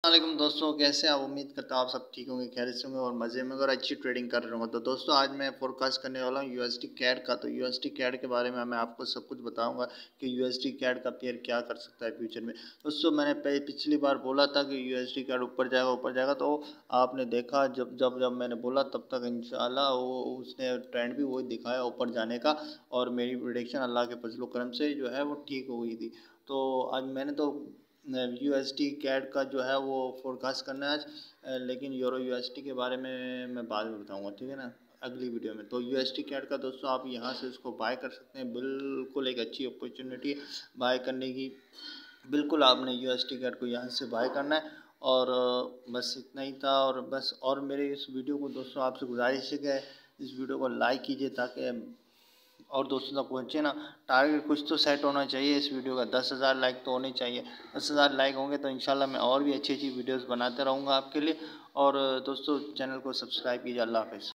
वालेकुम दोस्तों, कैसे आप? उम्मीद करता हूँ आप सब ठीक होंगे, खैरियत से होंगे और मज़े में और अच्छी ट्रेडिंग कर रहे होंगे। तो दोस्तों आज मैं फोरकास्ट करने वाला हूँ यूएसडी कैड का। तो यूएसडी कैड के बारे में मैं आपको सब कुछ बताऊंगा कि यूएसडी कैड का पेयर क्या कर सकता है फ्यूचर में। दोस्तों मैंने पिछली बार बोला था कि यूएसडी कैड ऊपर जाएगा, तो आपने देखा जब जब जब मैंने बोला तब तक इंशाल्लाह वो उसने ट्रेंड भी वही दिखाया ऊपर जाने का। और मेरी प्रिडिक्शन अल्लाह के फजल करम से जो है वो ठीक हो गई थी। तो आज मैंने तो यूएसडी कैड का जो है वो फोरकास्ट करना है आज। लेकिन यूरो यूएसडी के बारे में मैं बाद में बताऊंगा, ठीक है ना, अगली वीडियो में। तो यूएसडी कैड का दोस्तों आप यहाँ से इसको बाय कर सकते हैं, बिल्कुल एक अच्छी अपॉर्चुनिटी बाय करने की। बिल्कुल आपने यूएसडी कैड को यहाँ से बाय करना है। और बस इतना ही था। और बस और मेरे इस वीडियो को दोस्तों आपसे गुजारिश है कि इस वीडियो को लाइक कीजिए ताकि और दोस्तों तक पहुँचे ना। टारगेट कुछ तो सेट होना चाहिए इस वीडियो का, 10,000 लाइक तो होने चाहिए। 10,000 लाइक होंगे तो इंशाल्लाह मैं और भी अच्छी अच्छी वीडियोस बनाते रहूँगा आपके लिए। और दोस्तों चैनल को सब्सक्राइब कीजिए। अल्लाह हाफ़िज़।